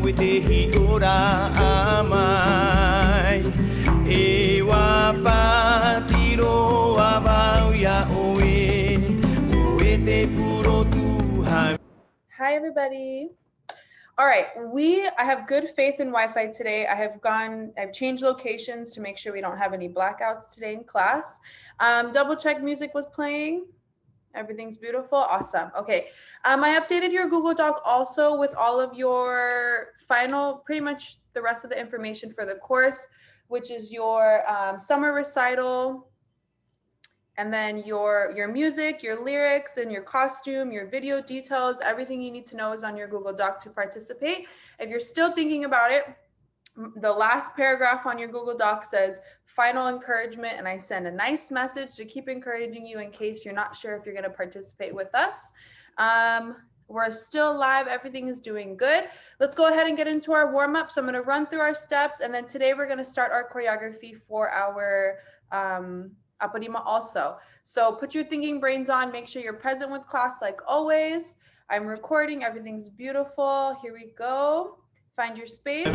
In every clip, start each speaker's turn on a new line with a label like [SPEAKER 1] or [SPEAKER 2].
[SPEAKER 1] Tehi ora amai e wa patiro abau ya oe oe te puro tuhan. Hi everybody. All right, I have good faith in Wi-Fi today. I've changed locations to make sure we don't have any blackouts today in class. Double check music was playing. Everything's beautiful. Awesome. Okay. I updated your Google Doc also with all of your pretty much the rest of the information for the course, which is your summer recital, and then your music, your lyrics, and your costume, your video details. Everything you need to know is on your Google Doc to participate. If you're still thinking about it, the last paragraph on your Google Doc says final encouragement, and I send a nice message to keep encouraging you in case you're not sure if you're going to participate with us. We're still live. Everything is doing good. Let's go ahead and get into our warm-up. So I'm going to run through our steps, and then today we're going to start our choreography for our Aparima also. So put your thinking brains on. Make sure you're present with class like always. I'm recording. Everything's beautiful. Here we go. Find your space.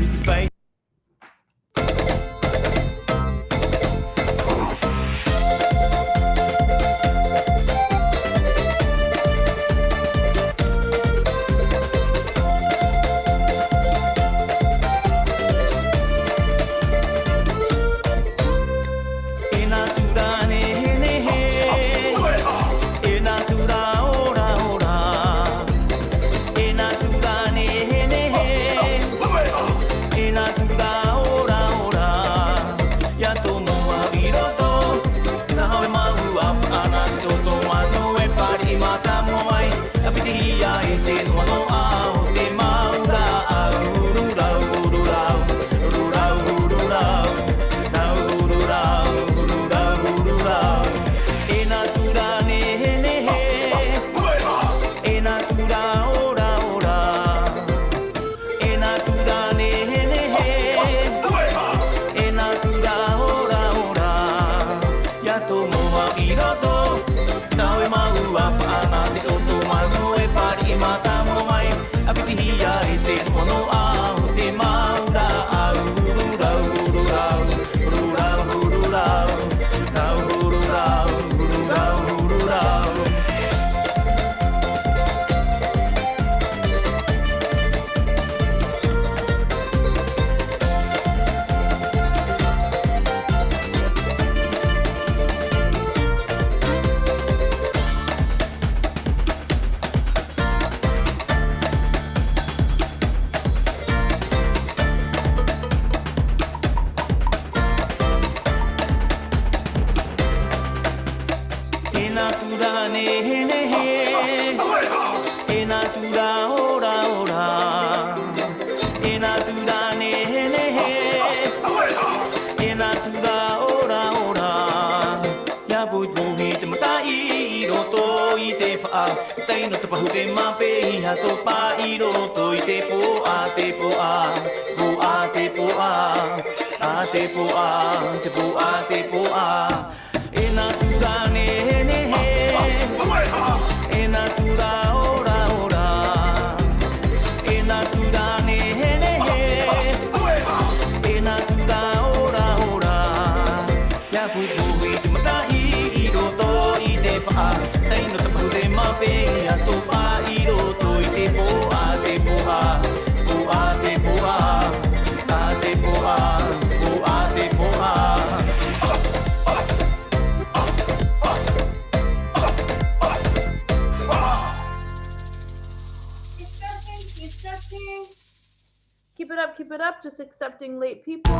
[SPEAKER 1] Keep it up, just accepting late people.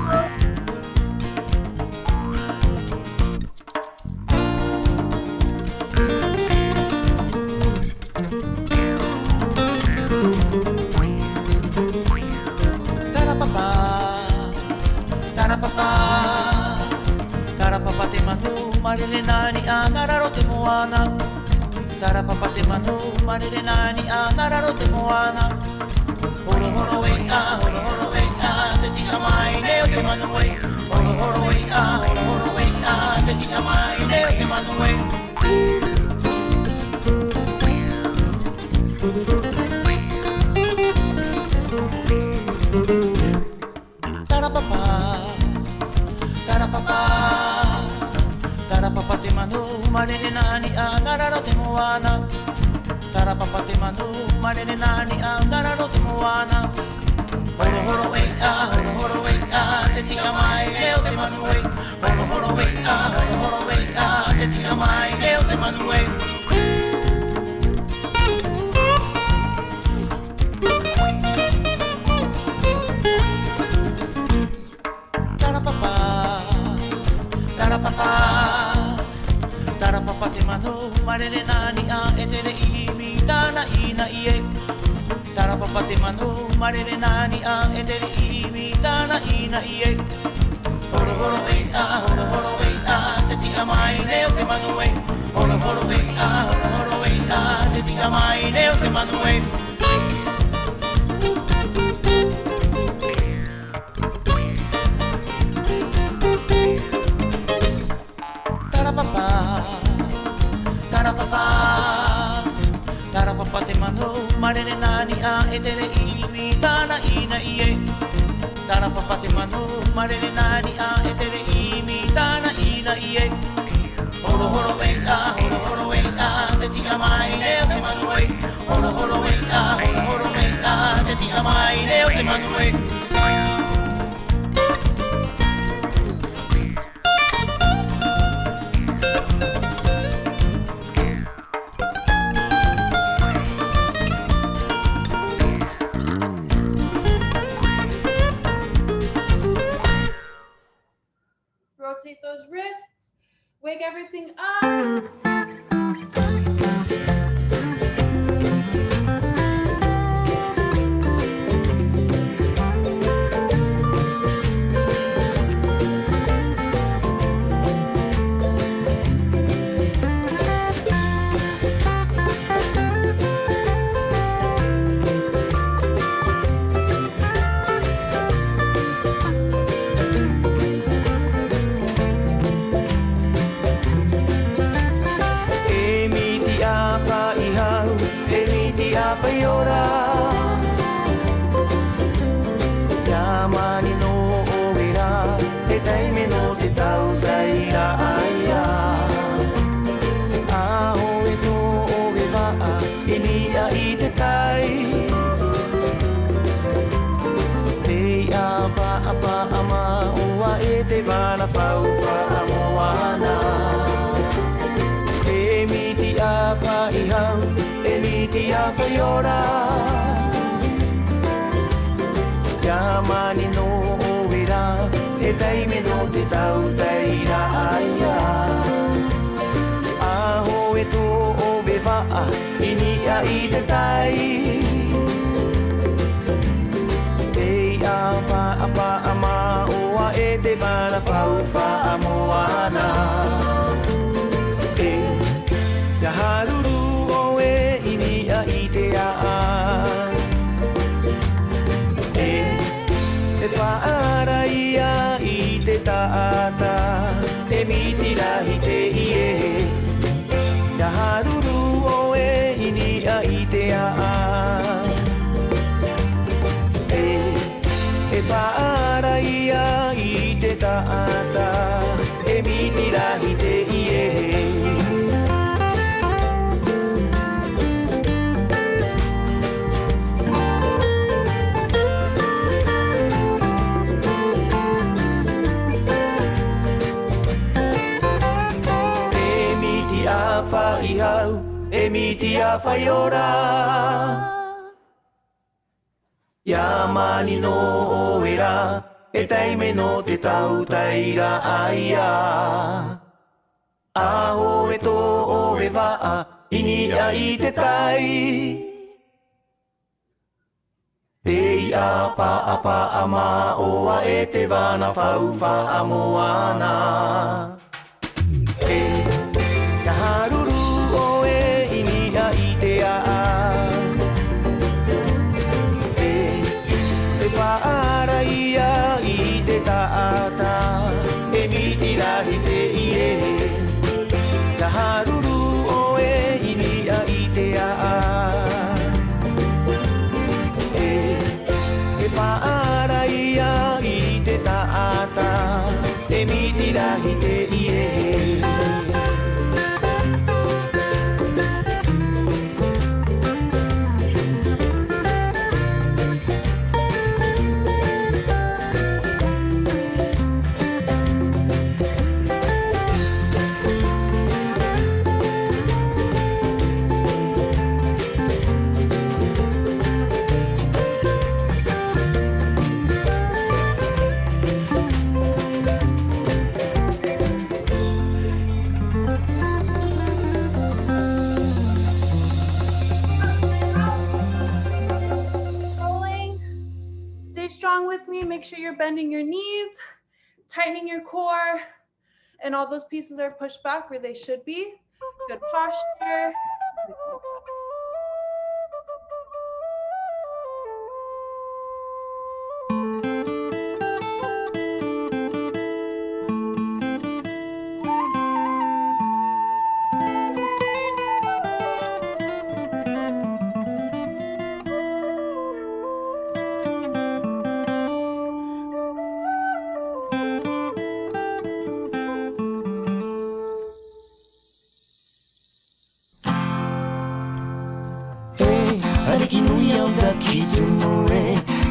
[SPEAKER 2] Tarapapa te manu, marere nani a ngararo te moana. Tarapapa te manu, marere nani a ngararo te moana. Horo horo e a, horo horo e a, te tia mai leo te manu e. Horo horo e a, horo horo e a, te tia mai leo te manu e. Tarapapa, tarapapa, tarapapa te manu marere nani a ngararo te moana. Tarapapa te manu marere nani a ngararo te moana. Horo horo wei a, horo horo wei a, te tika mai leo te manu wei. Horo horo wei a, horo horo wei a, te tika mai leo te manu wei. Tarapapa, tarapapa, tarapapa te manu marere nani a e te rei mi tana ina ie. Tarapapa te manu marere nani a e te rei mi tana ina ie. Horo horo wei a, horo horo wei a, te tika mai leo te manu wei. Horo horo wei a, horo horo wei a, te tika mai leo te manu wei. Tarapapa, tarapapa, tarapapa te manu marere nani a e te rei mi tana ina ie. Tarapapa te manu marere nani a e te rei mi tana ina ie. Horo horo wei a, horo horo wei a, te tika mai leo te manu wei. Horo horo wei a, horo horo wei a, te tika mai leo te manu wei.
[SPEAKER 3] Rotate those wrists, wake everything up.
[SPEAKER 1] Whaiora Yamani no owera Te taime no te tau taira aia Aho e tō owe waa Inia I te tai Tei apa apa ama Ua e te wana whau wha moana E miti a whai hau E miti a whaiora Yamani no owera E taime no te tau taira aia Aho e tō owe waa Inia I te tai Ei apa apa ama Oa e te mana whau wha moana E te haruru oe Inia I te a E whaara ia I te taata E miti rahi te ie Ia haruru oe Inia I te a E whaara ia I te taata E miti rahi te ie whai hau, e miti a whaiora Ia mani no oera, e taime no te tau taira aia Aho e tō oe waa, inia I te tai Ei apa apa ama oa e te wana whau wha moana Ia haruru oe inia I te a E whaara ia I te taata E miti rahi te ie Ia haruru oe inia I te a E whaara ia i te taata, e mitirahi te ie.
[SPEAKER 3] With me, make sure you're bending your knees, tightening your core, and all those pieces are pushed back where they should be. Good posture.
[SPEAKER 1] Ariki nui au taki tumu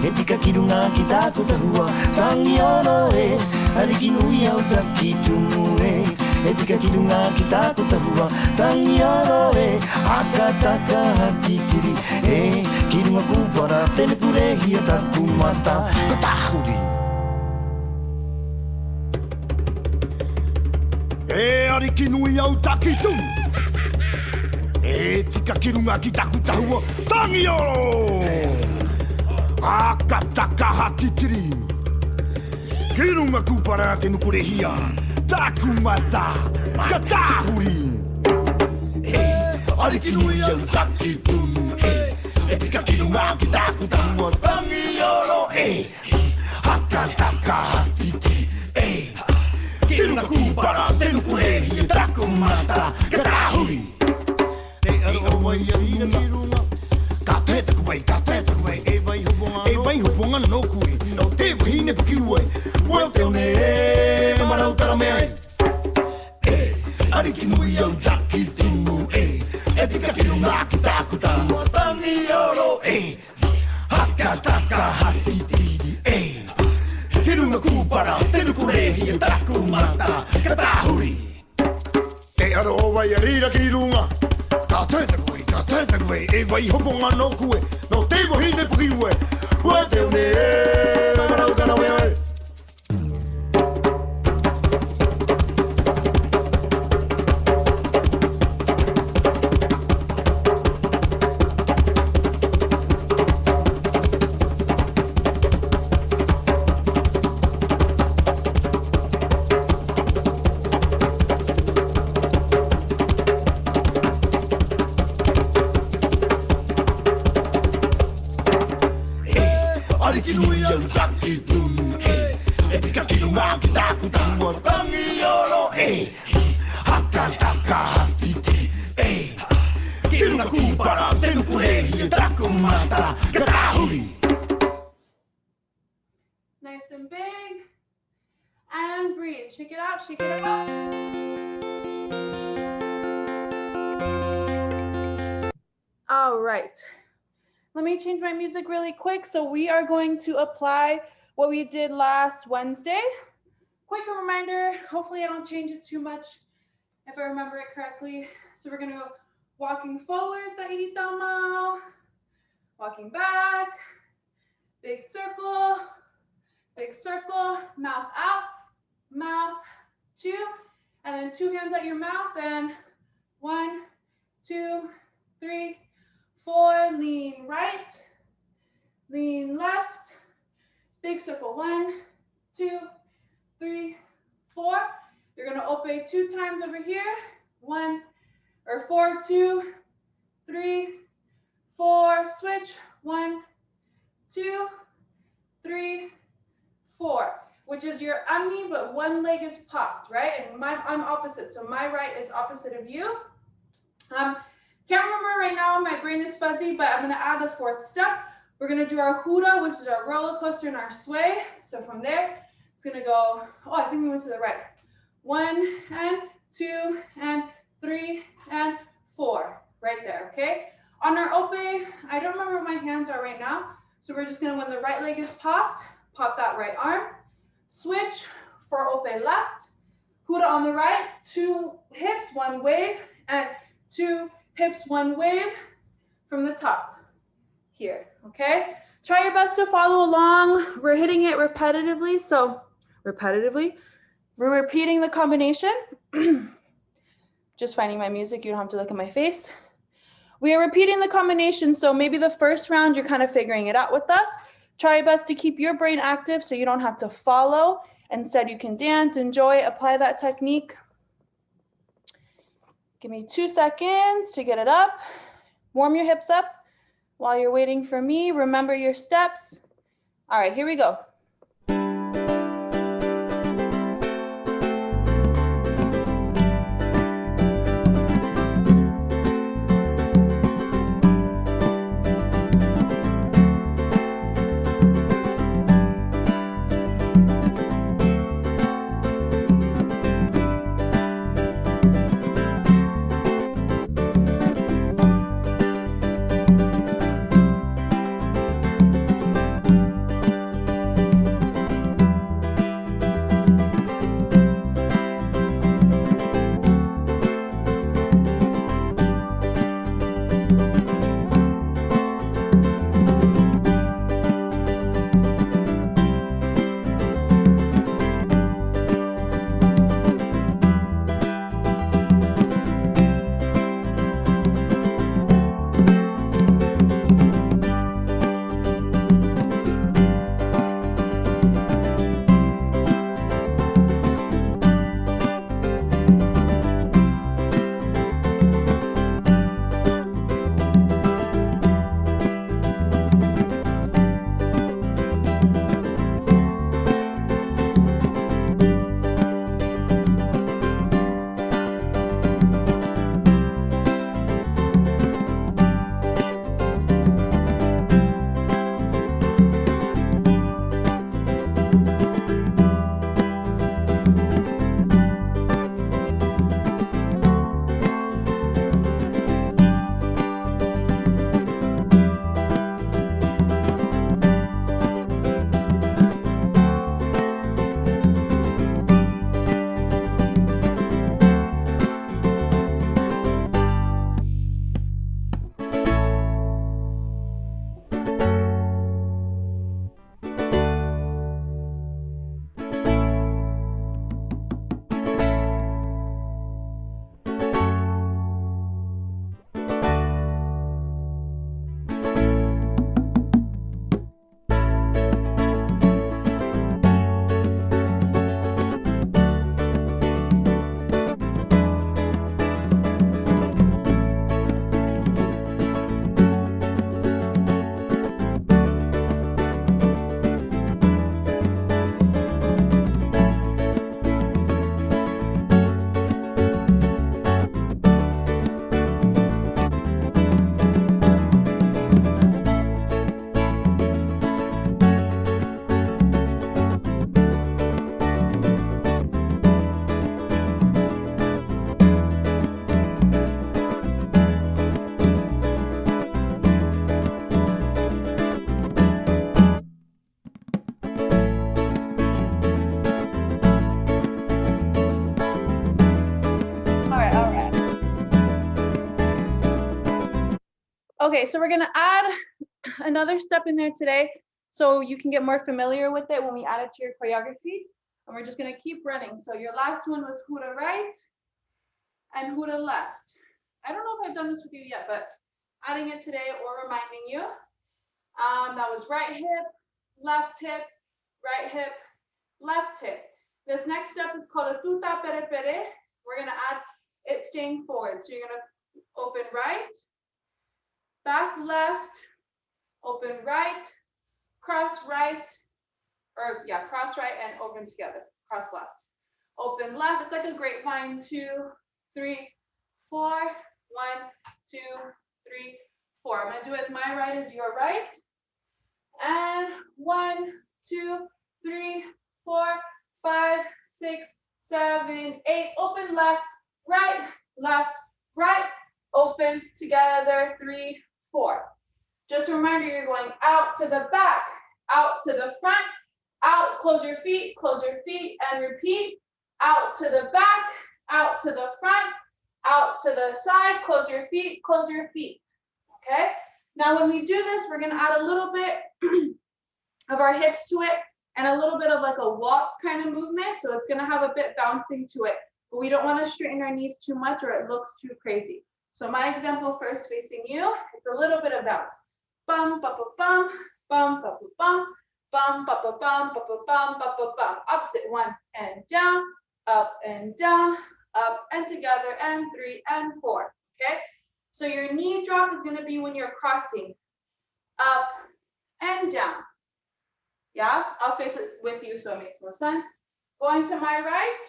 [SPEAKER 1] e tika kirunga ki tāku tahua tangi ono e. Ariki nui au taki tumu e tika kirunga ki tāku tahua tangi ono e. Haka taka hatitiri e kirunga kupara tene kurehi a taku mata katahuri.
[SPEAKER 4] E ariki nui au taki tumu e tika kirunga ki taku tahua tangi oro aka taka hatitiri kirunga kupara te nukurehia taku mata katahuri. E ariki nui au taki tumu e tika kirunga ki taku tahua tangi oro e aka taka hatitiri e kirunga kupara te nukurehia taku mata katahuri. Ka teta kuwai, e vai hoponga no kui, no te wahine pukiwe, wau te one e, marau tara mea e, ariki nui au taki tumu e tika kirunga ki tāku tāua tangi oro e, haka taka hatitiri e, kirunga kupara, tenu kurehi e taku mata, katahuri. E aro o wai a rira kirunga, ka teta kuwai, e vai hoponga no kue, no te wahine pukiwe, wau te one e, marau tara mea e. Ariki nui au taki tumu e tika kirunga ki tāku tāua tangi oro e, haka taka hatiti e, kirunga kupara tenu kurehi e taku mata katahuri.
[SPEAKER 3] Nice and big. And breathe. Shake it out, shake it out. All right. Let me change my music really quick. So we are going to apply what we did last Wednesday. Quick reminder, hopefully I don't change it too much if I remember it correctly. So we're gonna go walking forward, Tahiti Tamau, walking back, big circle, mouth out, mouth, 2, and then 2 hands at your mouth, and 1, 2, 3, 4, lean right, lean left, big circle, 1, 2, 3, 4. You're gonna ope 2 times over here, 1, or 4, 2, 3, 4, switch, 1, 2, 3, 4, which is your ami, but one leg is popped, right? And I'm opposite, so my right is opposite of you. Can't remember right now, my brain is fuzzy, but I'm gonna add a 4th step. We're gonna do our hura, which is our roller coaster and our sway. So from there, it's gonna go, oh, I think we went to the right. 1 and 2 and 3 and 4, right there, okay? On our ope, I don't remember what my hands are right now. So we're just gonna, when the right leg is popped, pop that right arm. Switch for ope left. Hura on the right, 2 hips, 1 wave, and 2 hips, 1 wave from the top. Here, okay? Try your best to follow along. We're hitting it repetitively, so we're repeating the combination. Just finding my music, you don't have to look at my face. We are repeating the combination, so maybe the first round you're kind of figuring it out with us. Try your best to keep your brain active so you don't have to follow. Instead, you can dance, enjoy, apply that technique. Give me 2 seconds to get it up. Warm your hips up. While you're waiting for me, remember your steps. All right, here we go. Okay, so we're gonna add another step in there today so you can get more familiar with it when we add it to your choreography. And we're just gonna keep running. So your last one was hura right and hura left. I don't know if I've done this with you yet, but adding it today or reminding you. That was right hip, left hip, right hip, left hip. This next step is called a tuta pere pere. We're gonna add it staying forward. So you're gonna open right, back left, open right, cross right, cross right and open together, cross left. Open left, it's like a grapevine, 2, 3, 4, 1, 2, 3, 4. I'm gonna do it as my right as your right. And 1, 2, 3, 4, 5, 6, 7, 8. Open left, right, open together, 3, 4. Just a reminder, you're going out to the back, out to the front, out, close your feet, and repeat. Out to the back, out to the front, out to the side, close your feet, okay? Now when we do this, we're gonna add a little bit of our hips to it and a little bit of like a waltz kind of movement. So it's gonna have a bit bouncing to it, but we don't wanna straighten our knees too much or it looks too crazy. So my example first facing you, it's a little bit of bounce. Bum, ba, ba, bum, bum, ba, ba, bum, bum, ba, ba, bum, ba, ba, bum, ba, ba, bum. Opposite, 1 and down, up and down, up and together, and 3 and 4, okay? So your knee drop is gonna be when you're crossing, up and down. Yeah, I'll face it with you so it makes more sense. Going to my right,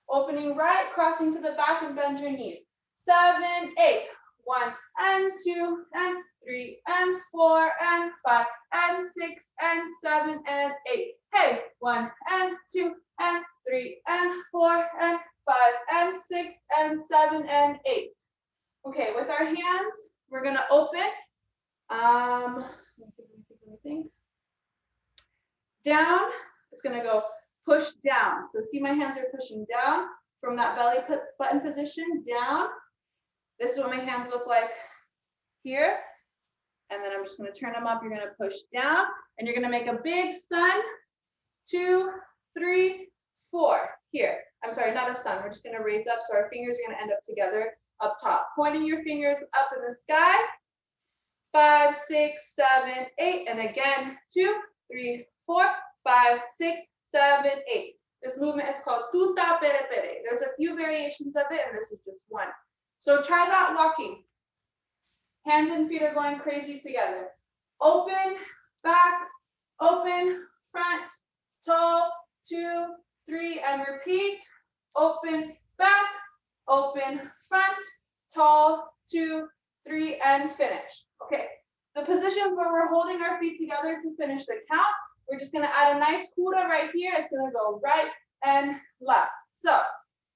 [SPEAKER 3] opening right, crossing to the back and bend your knees. 7, 8, 1 and 2 and 3 and 4 and 5 and 6 and 7 and 8. Hey, 1 and 2 and 3 and 4 and 5 and 6 and 7 and 8. Okay, with our hands, we're gonna open. Let me think. Down, it's gonna go push down. So see my hands are pushing down from that belly button position, down. This is what my hands look like here. And then I'm just gonna turn them up. You're gonna push down and you're gonna make a big sun. 2, 3, 4. Here. I'm sorry, not a sun. We're just gonna raise up. So our fingers are gonna end up together up top. Pointing your fingers up in the sky. 5, 6, 7, 8. And again, 2, 3, 4, 5, 6, 7, 8. This movement is called tuta pere pere. There's a few variations of it, and this is just one. So try that walking. Hands and feet are going crazy together. Open, back, open, front, tall, 2, 3, and repeat. Open, back, open, front, tall, 2, 3, and finish. Okay, the positions where we're holding our feet together to finish the count, we're just gonna add a nice kura right here. It's gonna go right and left. So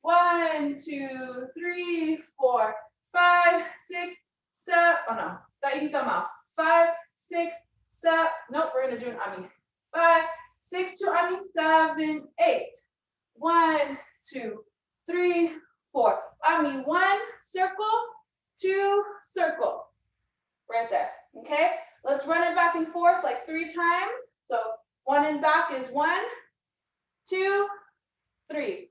[SPEAKER 3] 1, 2, 3, 4, 5, 6, 7. Oh no, Tahiti tama. 5, 6, 7. Nope, we're gonna do an ami. 5, 6 to ami, 7, 8. 1, 2, 3, 4. Ami, 1 circle, 2 circle. Right there. Okay, let's run it back and forth like 3 times. So 1 and back is 1, 2, 3,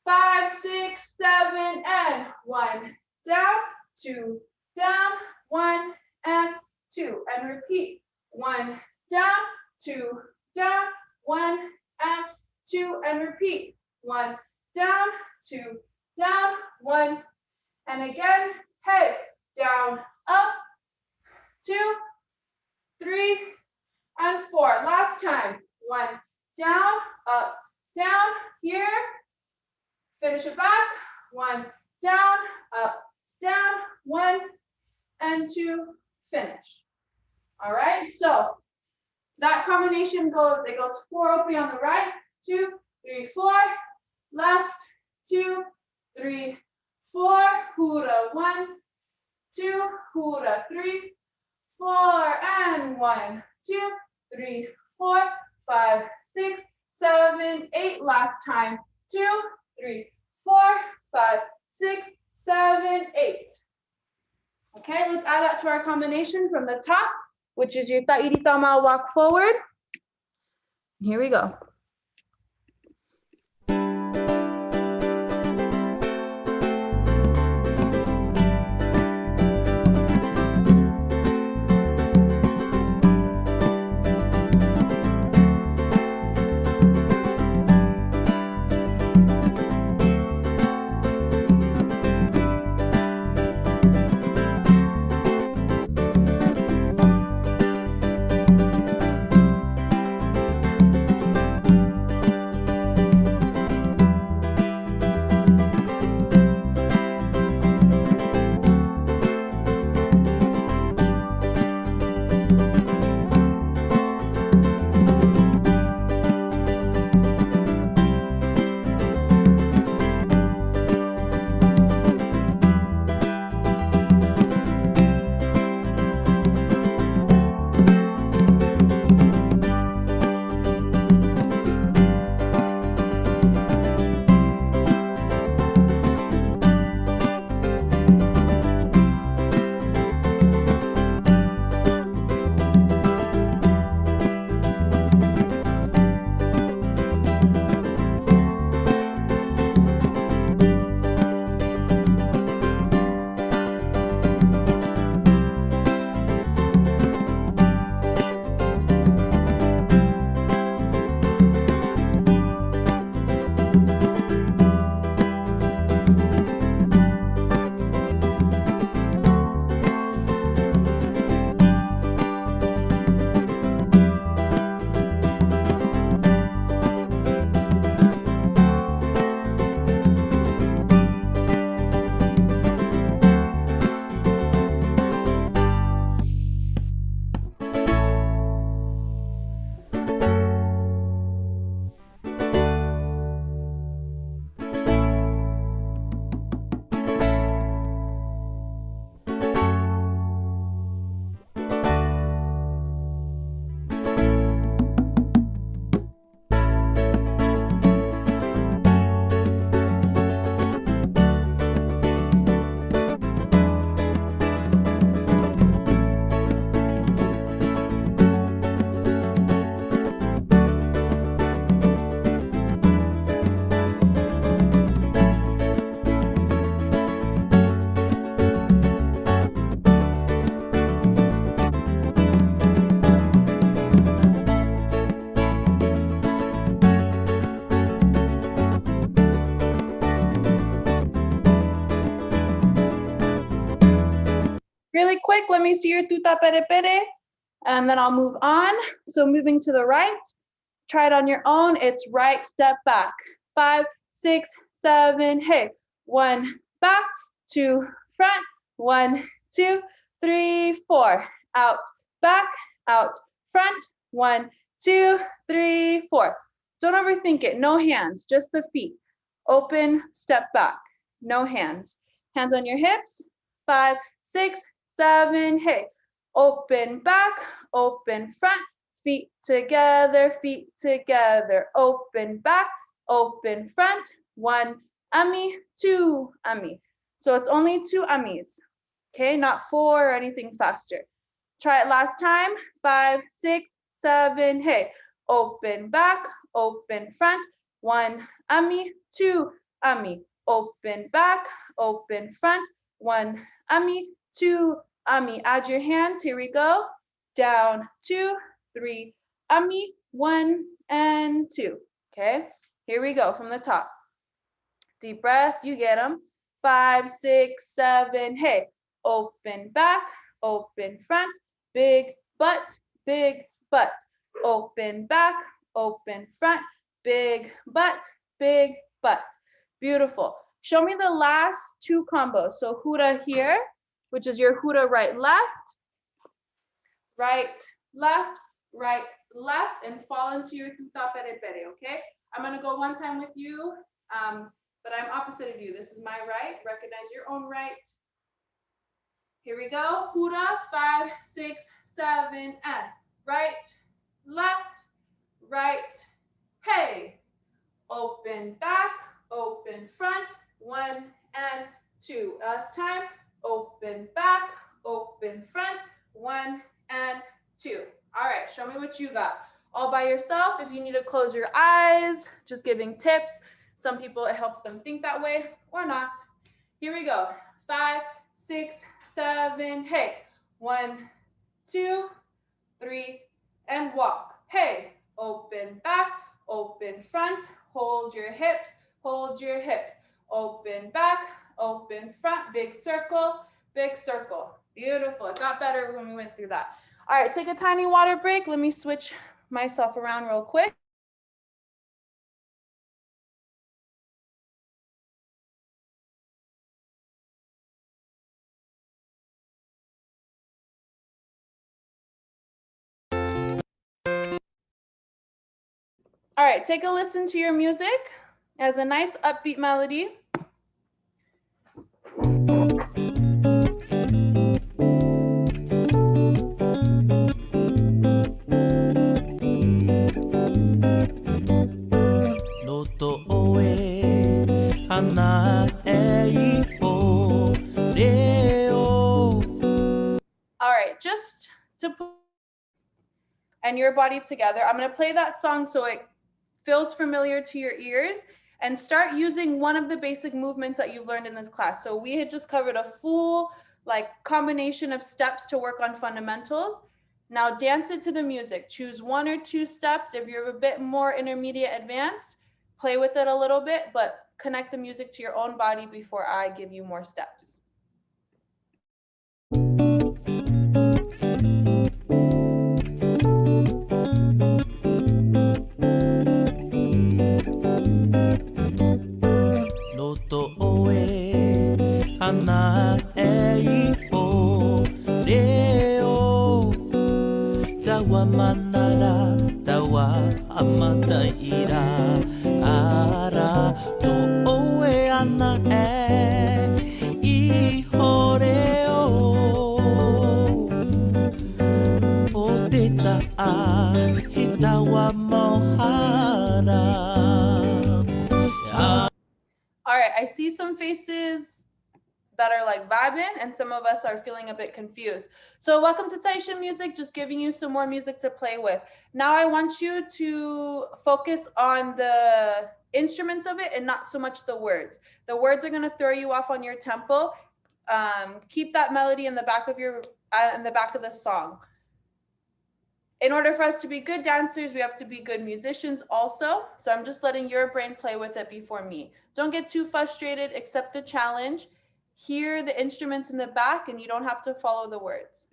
[SPEAKER 3] 5, 6, 7, and 1 down, 2 down, 1 and 2, and repeat. 1 down, 2 down, 1 and 2, and repeat. 1 down, 2 down, 1, and again. Head down, up, 2, 3, and 4. Last time. 1 down, up, down, here. Finish it back. 1 down, up, down, 1 and 2, finish. All right, so that combination goes, it goes 4 open on the right, 2, 3, 4, left, 2, 3, 4, hura, 1, 2, hura, 3, 4, and 1, 2, 3, 4, 5, 6, 7, 8. Last time. 2, 3, 4, 5, 6, 7, 8. Okay, let's add that to our combination from the top, which is your Tahiti tama walk forward. Here we go. Really quick, let me see your tuta pere pere, and then I'll move on. So moving to the right, try it on your own. It's right step back. 5, 6, 7, hey. 1 back, 2 front, 1, 2, 3, 4. Out, back, out, front, 1, 2, 3, 4. Don't overthink it. No hands, just the feet. Open, step back. No hands. Hands on your hips. 5, 6, 7, hey. Open back, open front, feet together, open back, open front, 1 ami, 2 ami. So it's only 2 amis, okay? Not 4 or anything faster. Try it last time. 5, 6, 7, hey. Open back, open front, 1 ami, 2 ami. Open back, open front, 1 ami, 2 ami. Add your hands, here we go. Down, 2, 3, ami, 1 and 2, okay? Here we go from the top. Deep breath, you get them. 5, 6, 7, hey. Open back, open front, big butt, big butt. Open back, open front, big butt, big butt. Beautiful. Show me the last 2 combos. So hura here, which is your hura right, left, right, left, right, left, and fall into your tuta pere pere, okay? I'm gonna go one time with you, but I'm opposite of you. This is my right. Recognize your own right. Here we go. Hura, 5, 6, 7, and right, left, right, hey. Open back, open front, 1 and 2. Last time. Open back, open front, 1 and 2. All right, show me what you got. All by yourself. If you need to close your eyes, just giving tips. Some people, it helps them think that way or not. Here we go. 5, 6, 7, hey. 1, 2, 3, and walk. Hey, open back, open front, hold your hips, hold your hips. Open back, open front, big circle, big circle. Beautiful. It got better when we went through that. All right, take a tiny water break. Let me switch myself around real quick. All right, take a listen to your music. It has a nice upbeat melody. All right, just to put and your body together, I'm going to play that song so it feels familiar to your ears, and start using one of the basic movements that you've learned in this class. So we had just covered a full combination of steps to work on fundamentals. Now dance it to the music. Choose 1 or 2 steps. If you're a bit more intermediate advanced, play with it a little bit, but connect the music to your own body before I give you more steps. All right, I see some faces that are vibing, and some of us are feeling a bit confused. So welcome to Tahitian music, just giving you some more music to play with. Now I want you to focus on the instruments of it and not so much the words. The words are gonna throw you off on your tempo. Keep that melody in the back of the song. In order for us to be good dancers, we have to be good musicians also. So I'm just letting your brain play with it before me. Don't get too frustrated, accept the challenge. hear the instruments in the back and you don't have to follow the words.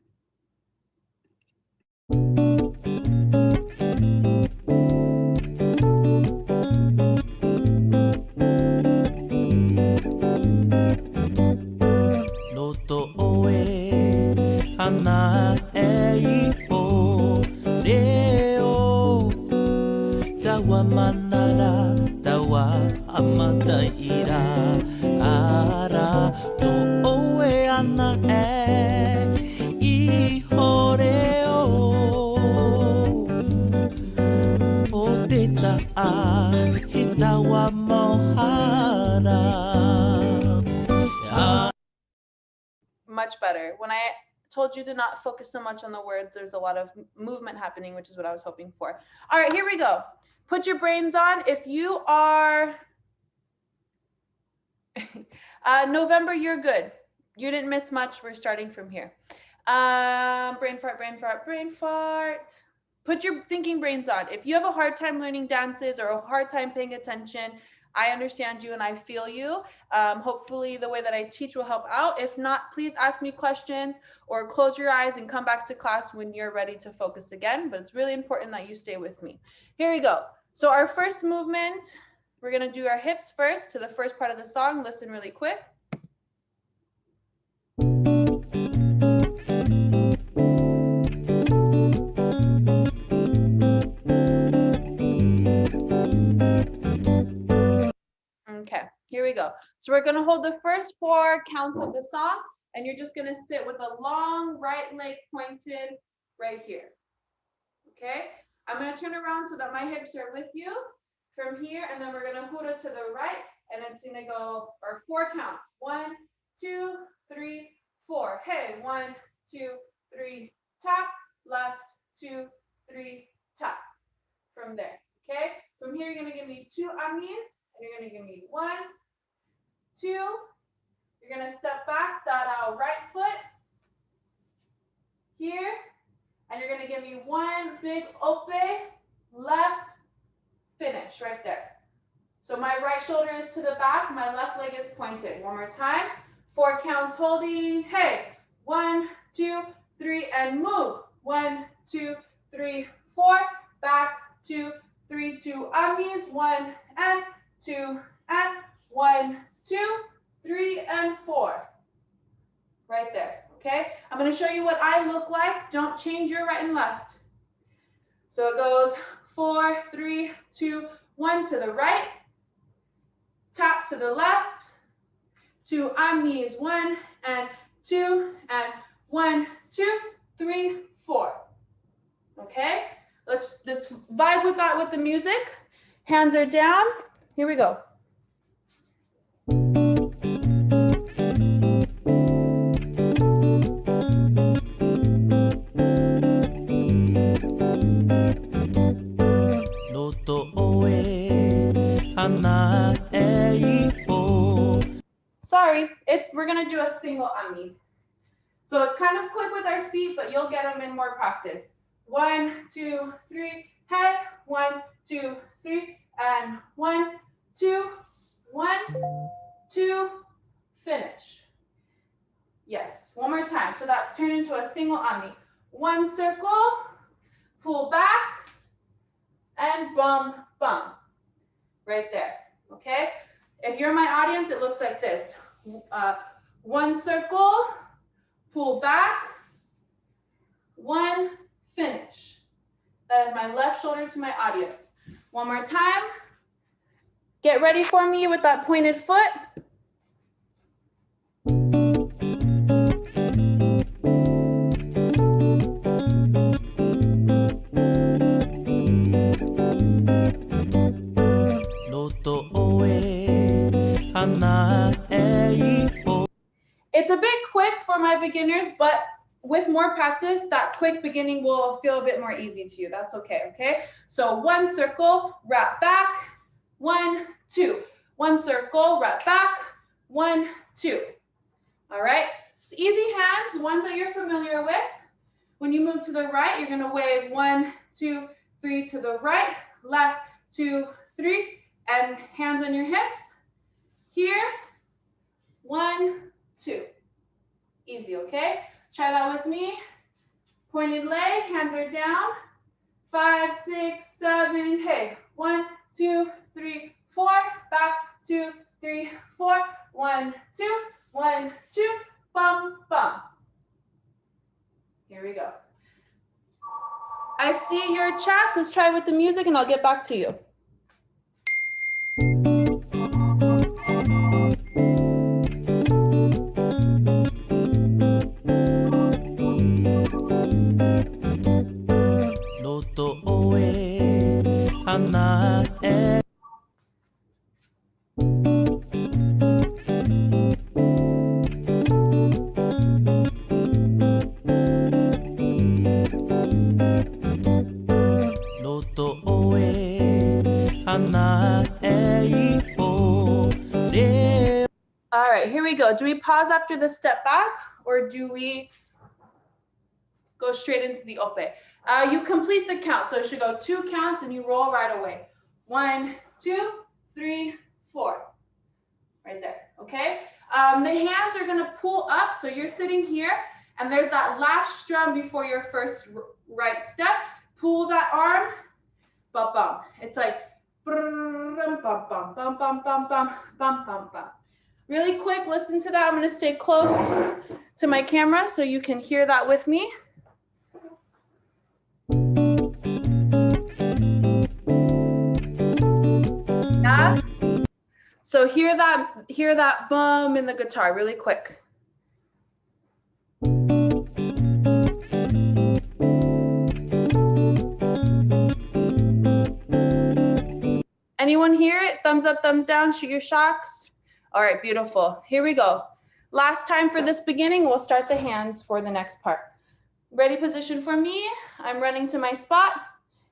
[SPEAKER 3] Much better. When I told you to not focus so much on the words, there's a lot of movement happening, which is what I was hoping for. All right, here we go. Put your brains on. If you are November, you're good. You didn't miss much. We're starting from here. Brain fart, brain fart, brain fart. Put your thinking brains on. If you have a hard time learning dances or a hard time paying attention, I understand you and I feel you. Hopefully the way that I teach will help out. If not, please ask me questions or close your eyes and come back to class when you're ready to focus again. But it's really important that you stay with me. Here we go. So our first movement, we're gonna do our hips first to the first part of the song. Listen really quick. Okay, here we go. So we're gonna hold the first 4 counts of the song, and you're just gonna sit with a long right leg pointed right here. Okay, I'm gonna turn around so that my hips are with you from here, and then we're gonna hura to the right, and it's gonna go, or 4 counts. 1, 2, 3, 4. Hey, 1, 2, 3, tap, left, 2, 3, tap. From there, okay? From here, you're gonna give me 2 amis. And you're gonna give me 1, 2. You're gonna step back, that out right foot here, and you're gonna give me 1 big ope, left, finish right there. So my right shoulder is to the back, my left leg is pointed. One more time, 4 counts holding. Hey, 1, 2, 3, and move. 1, 2, 3, 4. Back, 2, 3, 2 amis. 1 and 2 and 1, 2, 3, and 4. Right there, okay? I'm gonna show you what I look like. Don't change your right and left. So it goes 4, 3, 2, 1 to the right, tap to the left, 2 amis, 1 and 2 and 1, 2, 3, 4. Okay? Let's vibe with that with the music. Hands are down. Here we go. Sorry, we're gonna do a single ami. So it's kind of quick with our feet, but you'll get them in more practice. 1, 2, 3, head. 1, 2, 3, and 1, 2, 1, 2, finish. Yes, one more time. So that turned into a single ami. 1 circle, pull back, and bum, bum. Right there, okay? If you're my audience, it looks like this. 1 circle, pull back, 1, finish. That is my left shoulder to my audience. One more time. Get ready for me with that pointed foot. It's a bit quick for my beginners, but with more practice, that quick beginning will feel a bit more easy to you. That's okay, okay? So 1 circle, wrap back, 1, 2. 1 circle, wrap back, 1, 2. All right, easy hands, ones that you're familiar with. When you move to the right, you're gonna wave 1, 2, 3 to the right, left, 2, 3, and hands on your hips. Here, 1, 2. Easy, okay? Try that with me. Pointed leg, hands are down. 5, 6, 7, hey. 1, 2, 3, 4. Back, 2, 3, 4. 1, 2, 1, 2. Bum, bum. Here we go. I see your chats. Let's try with the music and I'll get back to you. All right, here we go. Do we pause after the step back or do we go straight into the ope? You complete the count. So it should go 2 counts and you roll right away. 1, 2, 3, 4. Right there, okay? The hands are gonna pull up. So you're sitting here and there's that last strum before your first right step. Pull that arm, bum, bum. It's like, bum, bum, bum, bum, bum, bum, bum, bum, bum, bum. Really quick, listen to that. I'm gonna stay close to my camera so you can hear that with me. Yeah. So hear that bum in the guitar really quick. Anyone hear it? Thumbs up, thumbs down, shoot your shocks. All right, beautiful. Here we go. Last time for this beginning, we'll start the hands for the next part. Ready position for me. I'm running to my spot.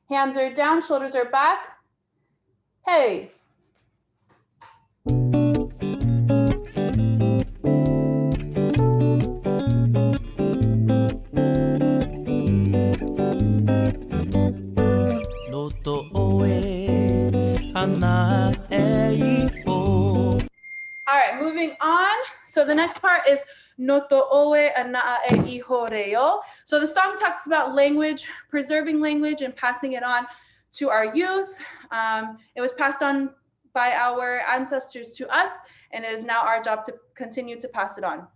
[SPEAKER 3] Hands are down, shoulders are back. Hey. All right, moving on. So the next part is Noto oe anaa e iho reo. So the song talks about language, preserving language and passing it on to our youth. It was passed on by our ancestors to us, and it is now our job to continue to pass it on.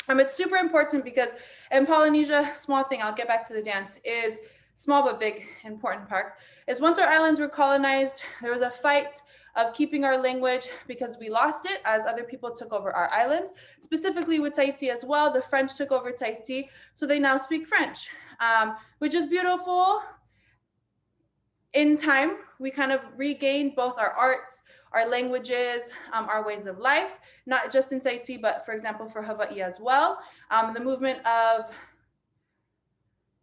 [SPEAKER 3] It's super important because in Polynesia, small thing, I'll get back to the dance, is small but big, important part, is once our islands were colonized, there was a fight of keeping our language because we lost it as other people took over our islands, specifically with Tahiti as well. The French took over Tahiti, so they now speak French, which is beautiful. In time, we kind of regained both our arts, our languages, our ways of life, not just in Tahiti, but for example, for Hawaii as well. The movement of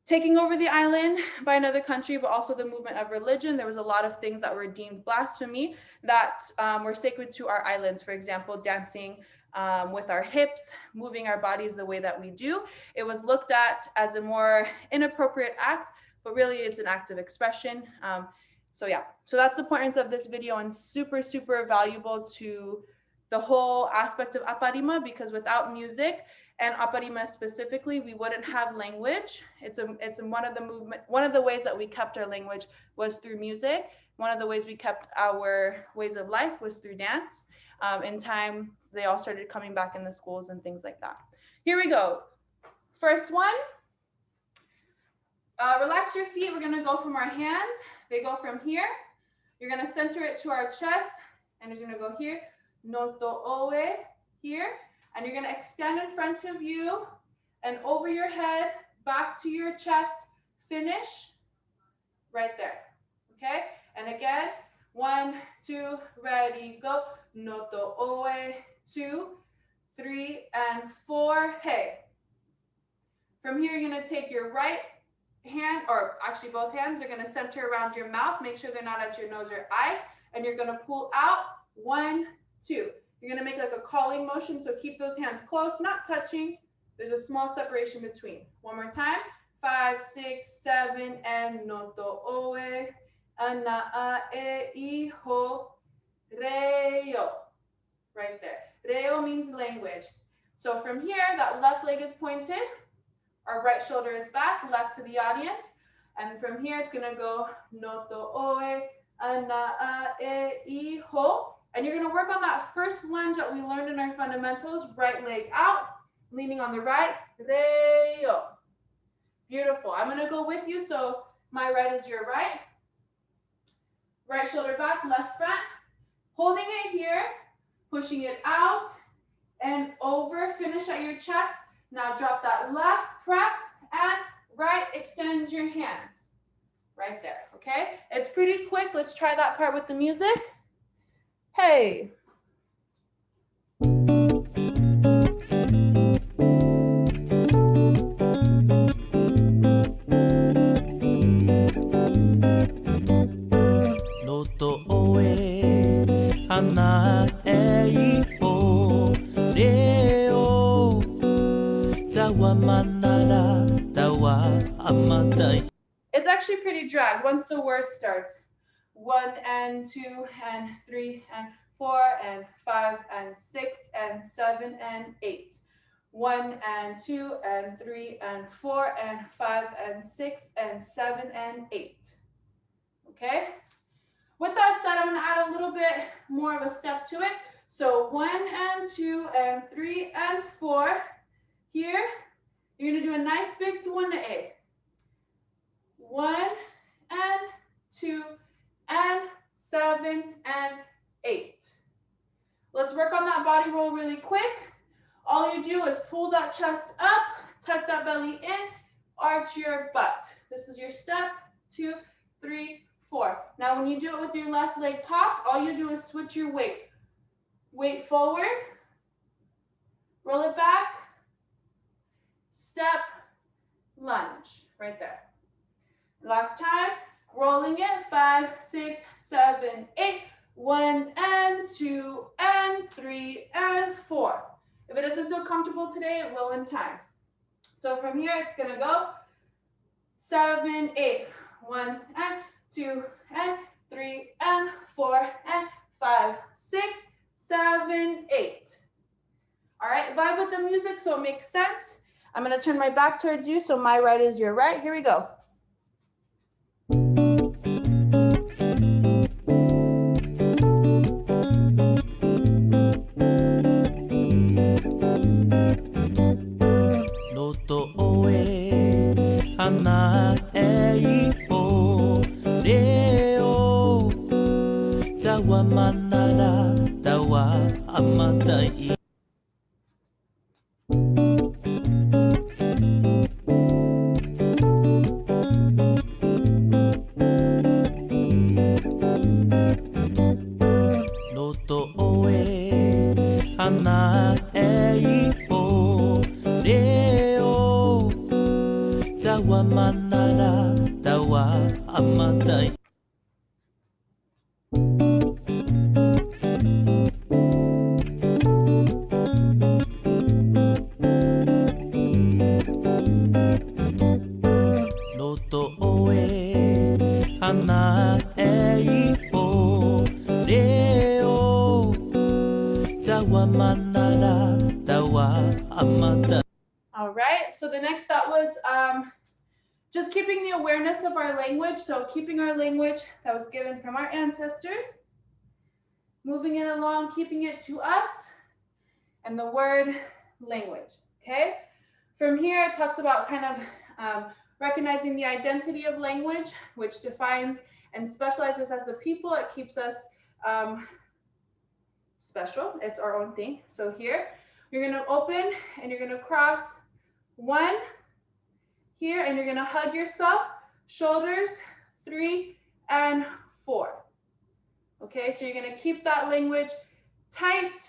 [SPEAKER 3] taking over the island by another country, but also the movement of religion. There was a lot of things that were deemed blasphemy that were sacred to our islands. For example, dancing with our hips, moving our bodies the way that we do. It was looked at as a more inappropriate act, but really it's an act of expression. So yeah, so that's the importance of this video and super, super valuable to the whole aspect of Aparima, because without music, and Aparima specifically, we wouldn't have language. It's one of the ways that we kept our language was through music. One of the ways we kept our ways of life was through dance. In time, they all started coming back in the schools and things like that. Here we go. First one. Relax your feet. We're gonna go from our hands. They go from here. You're gonna center it to our chest, and it's gonna go here. Noto oe here. And you're gonna extend in front of you and over your head, back to your chest, finish right there, okay? And again, 1, 2, ready, go. Noto oe, 2, 3, and 4, hey. From here, you're gonna take your right hand, or actually both hands, are gonna center around your mouth, make sure they're not at your nose or eyes, and you're gonna pull out, 1, 2. You're gonna make like a calling motion, so keep those hands close, not touching. There's a small separation between. One more time, 5, 6, 7, and Noto oe, anaa e iho, reo. Right there. Reo means language. So from here, that left leg is pointed, our right shoulder is back, left to the audience. And from here, it's gonna go no to oe, ana a e ho. And you're gonna work on that first lunge that we learned in our fundamentals, right leg out, leaning on the right, re-yo. Beautiful. I'm gonna go with you, so my right is your right. Right shoulder back, left front. Holding it here, pushing it out and over, finish at your chest. Now drop that left, prep, and right, extend your hands. Right there, okay? It's pretty quick. Let's try that part with the music. Hey.
[SPEAKER 2] No to oe ana e ho reo tawa manara tawa amatai.
[SPEAKER 3] It's actually pretty dragged once the word starts. 1 and 2 and 3 and 4 and 5 and 6 and 7 and 8. 1 and 2 and 3 and 4 and 5 and 6 and 7 and 8. Okay? With that said, I'm going to add a little bit more of a step to it. So 1 and 2 and 3 and 4. Here, you're going to do a nice big duane. 1 and 2 and 7 and 8. Let's work on that body roll really quick. All you do is pull that chest up, tuck that belly in, arch your butt. This is your step, 2, 3, 4. Now when you do it with your left leg popped, all you do is switch your weight. Weight forward, roll it back, step, lunge, right there. Last time, rolling it, 5, 6, 7, 8. 1 and 2 and 3 and 4. If it doesn't feel comfortable today, it will in time. So from here, it's gonna go 7, 8. 1 and 2 and 3 and 4 and 5, 6, 7, 8. All right, vibe with the music so it makes sense. I'm gonna turn my back towards you so my right is your right. Here we go.
[SPEAKER 2] No to oe ana e ho reo tawa manara tawa amatai. No to oe ana e ho reo tawa manara tawa amatai. No to oe ana e ho reo tawa manara tawa amatai.
[SPEAKER 3] All right, so the next that was just keeping the awareness of our language. So keeping our language that was given from our ancestors, moving it along, keeping it to us, and the word language, okay? From here, it talks about kind of recognizing the identity of language, which defines and specializes as a people. It keeps us special. It's our own thing. So here, you're gonna open and you're gonna cross 1 here, and you're gonna hug yourself, shoulders, 3 and 4. Okay, so you're gonna keep that language tight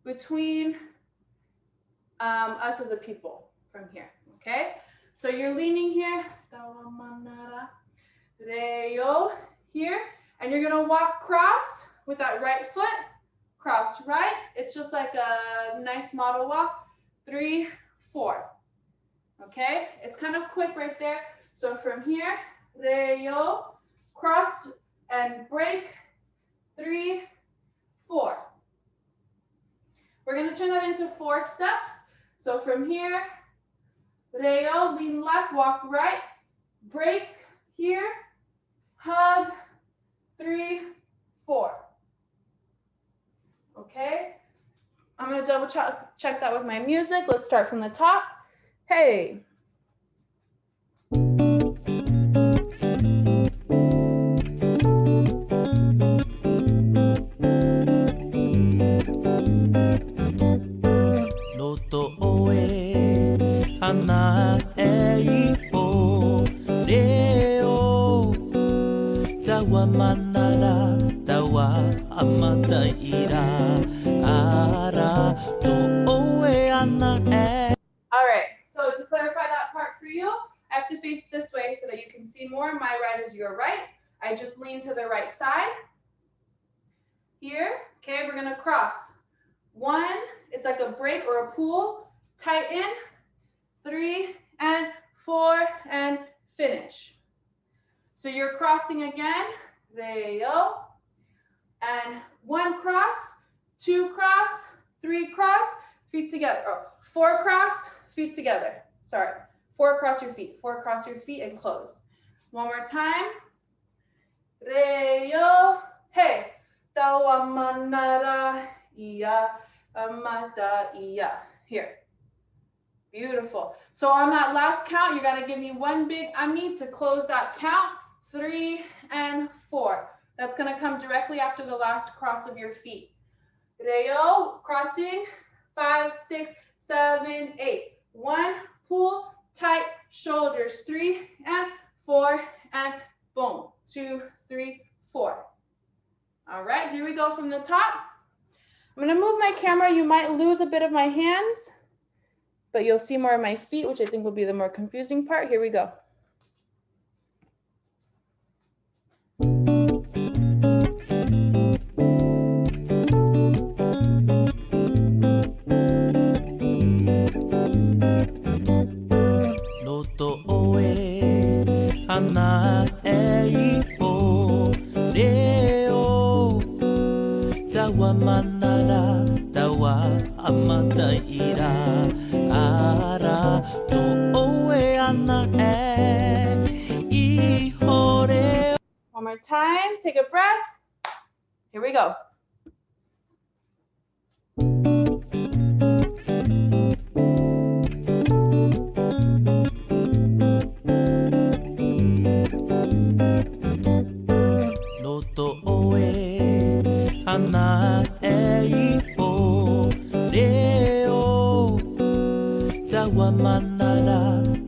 [SPEAKER 3] between us as a people from here, okay? So you're leaning here, here, and you're gonna walk cross with that right foot, cross right. It's just like a nice model walk, 3, 4. Okay, it's kind of quick right there. So from here, reo, cross and break, 3, 4. We're gonna turn that into 4 steps. So from here, reo, lean left, walk right, break here, hug, 3, 4. Okay, I'm gonna double check that with my music. Let's start from the top. Hey.
[SPEAKER 2] Ana e o reo tawa manara tawa amata ira ara to oe ana e.
[SPEAKER 3] All right, so to clarify that part for you, I have to face this way so that you can see more. My right is your right. I just lean to the right side. Here, okay, we're gonna cross. 1, it's like a break or a pull, tighten, 3 and 4 and finish. So you're crossing again, reo, and 1 cross, 2 cross, 3 cross, feet together, or 4 cross, feet together. Sorry, 4 across your feet, 4 across your feet and close. One more time, reo, hey, tawa manara ia amata ia. Here. Beautiful. So on that last count, you're going to give me 1 big ami to close that count. 3 and 4. That's going to come directly after the last cross of your feet. Reo, crossing. 5, 6, 7, 8. 1, pull, tight, shoulders. 3 and 4 and boom. 2, 3, 4. All right, here we go from the top. I'm going to move my camera. You might lose a bit of my hands, but you'll see more of my feet, which I think will be the more confusing part. Here we go.
[SPEAKER 2] Noto oe ana e o reo tawa manara tawa amata ira ara to oe ana e hore.
[SPEAKER 3] One more time, take a breath. Here we go.
[SPEAKER 2] Noto oe ana e o reo tawa manara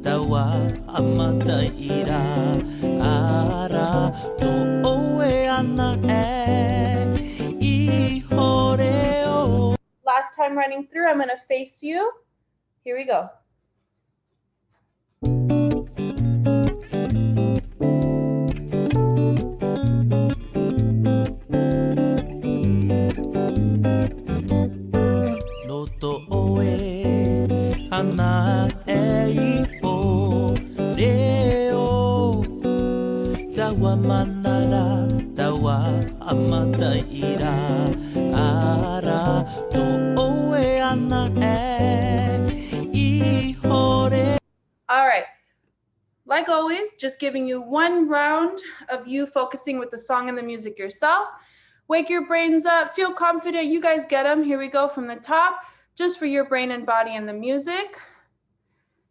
[SPEAKER 2] tawa amata ira ara to oe ana e hore o.
[SPEAKER 3] Last time running through, I'm going to face you. Here we go.
[SPEAKER 2] Noto oe ana e o reo tawa manara tawa amata ira ara to oe ana e hore.
[SPEAKER 3] All right. Like always, just giving you 1 round of you focusing with the song and the music yourself. Wake your brains up. Feel confident. You guys get them. Here we go from the top, just for your brain and body and the music.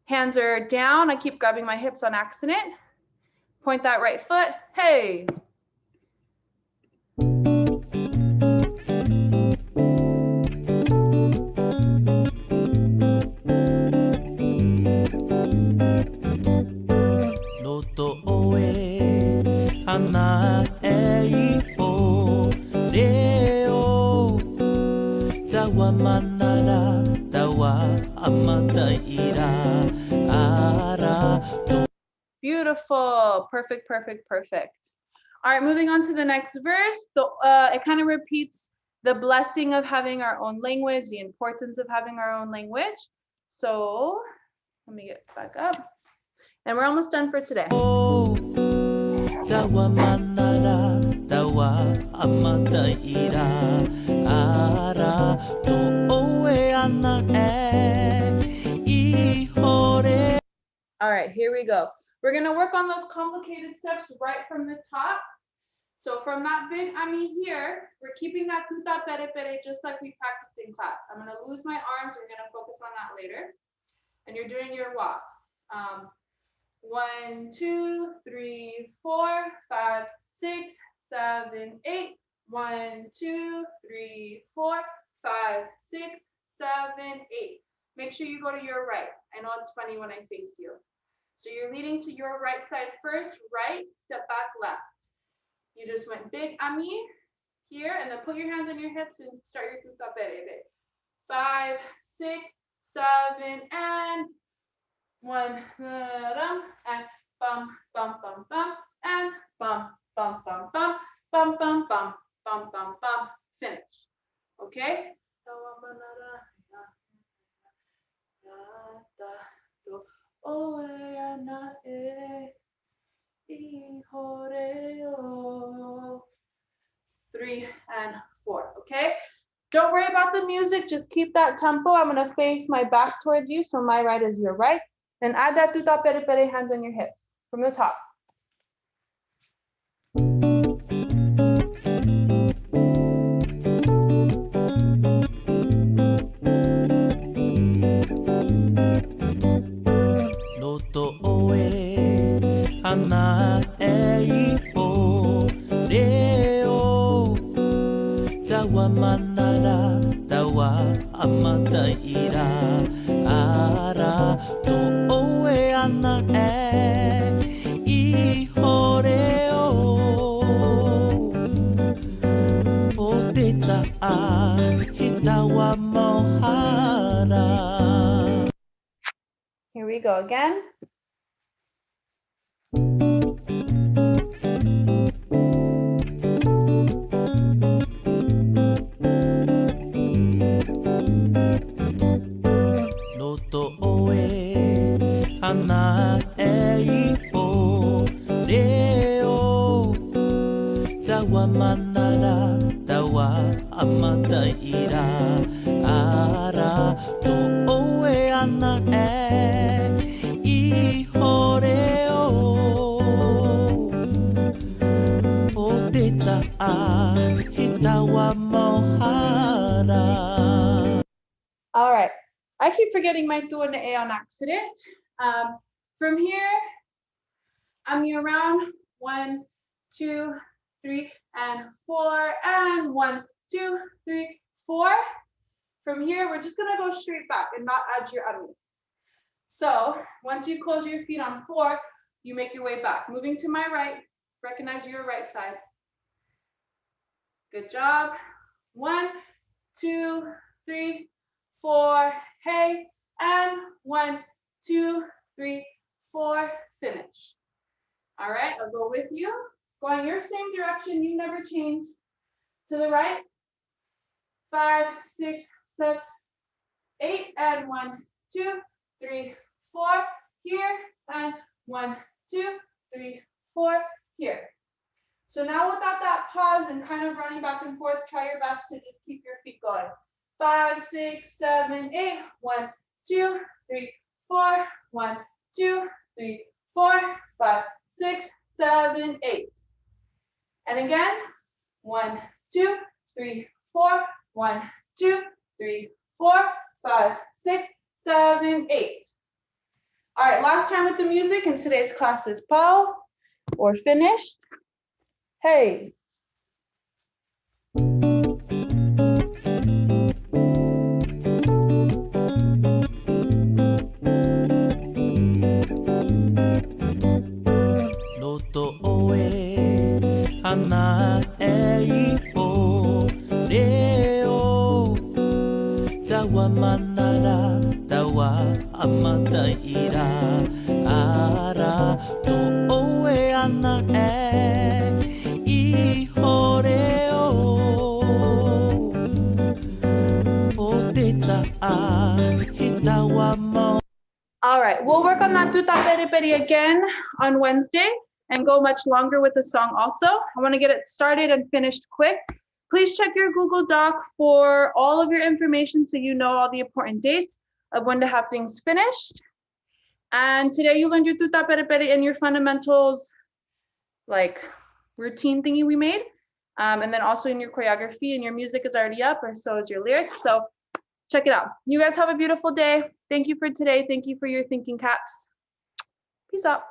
[SPEAKER 3] Hands are down. I keep grabbing my hips on accident. Point that right foot. Hey.
[SPEAKER 2] Noto oe ana e o reo tawa manara tawa amata ira ara to.
[SPEAKER 3] Beautiful. Perfect, perfect, perfect. All right, moving on to the next verse. So it kind of repeats the blessing of having our own language, the importance of having our own language. So let me get back up. And we're almost done for today.
[SPEAKER 2] Tawa manara tawa amata ira ara to oe
[SPEAKER 3] right, here we go. We're gonna work on those complicated steps right from the top. So from that big ami here, we're keeping that tuta pere pere just like we practiced in class. I'm gonna lose my arms, we're gonna focus on that later. And you're doing your walk. 1, 2, 3, 4, 5, 6, 7, 8. 1, 2, 3, 4, 5, 6, 7, 8. Make sure you go to your right. I know it's funny when I face you. So you're leading to your right side first, right, step back, left. You just went big ami here, and then put your hands on your hips and start your tuta pere. 5, 6, 7, and 1, and bum, bum, bum, bum, and bum, bum, bum, bum, bum, bum, bum, bum, bum, bum. Finish. Okay? Three and 4. Okay? Don't worry about the music, just keep that tempo. I'm gonna face my back towards you, so my right is your right. And add that tuta pere pere, hands on your hips from the top.
[SPEAKER 2] Loto oe ana e o reo tawa manara tawa amata ira ara to oe ana e I horeo o te ta'a hitawa mohara.
[SPEAKER 3] Here we go again.
[SPEAKER 2] Loto oe ana e o reo tawa manara tawa amata ira ara to oe ana e I horeo o te ta'a hitawa mohara.
[SPEAKER 3] All right. I keep forgetting my tu and the A on accident. From here, I'm around 1, 2, 3, and 4, and 1, 2, 3, 4. From here, we're just gonna go straight back and not add your ami. So once you close your feet on 4, you make your way back. Moving to my right, recognize your right side. Good job. 1, 2, 3, 4, hey, and 1, 2, 3, 4, finish. All right, I'll go with you. Going your same direction, you never change. To the right, 5, 6, 7, 8, and 1, 2, 3, 4, here, and 1, 2, 3, 4, here. So now without that pause and kind of running back and forth, try your best to just keep your feet going. 5, 6, 7, 8, 1, 2, 3, 4, 1, 2, 3, 4, 5, 6, 7, 8. And again, 1, 2, 3, 4, 1, 2, 3, 4, 5, 6, 7, 8. All right, last time with the music, and today's class is pau or finished. Hey.
[SPEAKER 2] Loto oe ana e o reo tawa manara tawa amata ira ara to oe ana I horeo o te ta'a hitawa mo.
[SPEAKER 3] All right, we'll work on that tuta peri peri again on Wednesday and go much longer with the song also. I want to get it started and finished quick. Please check your Google Doc for all of your information so you know all the important dates of when to have things finished. And today you learned your tuta pere pere and your fundamentals, like routine thingy we made. And then also in your choreography, and your music is already up, or so is your lyrics. So check it out. You guys have a beautiful day. Thank you for today. Thank you for your thinking caps. Peace out.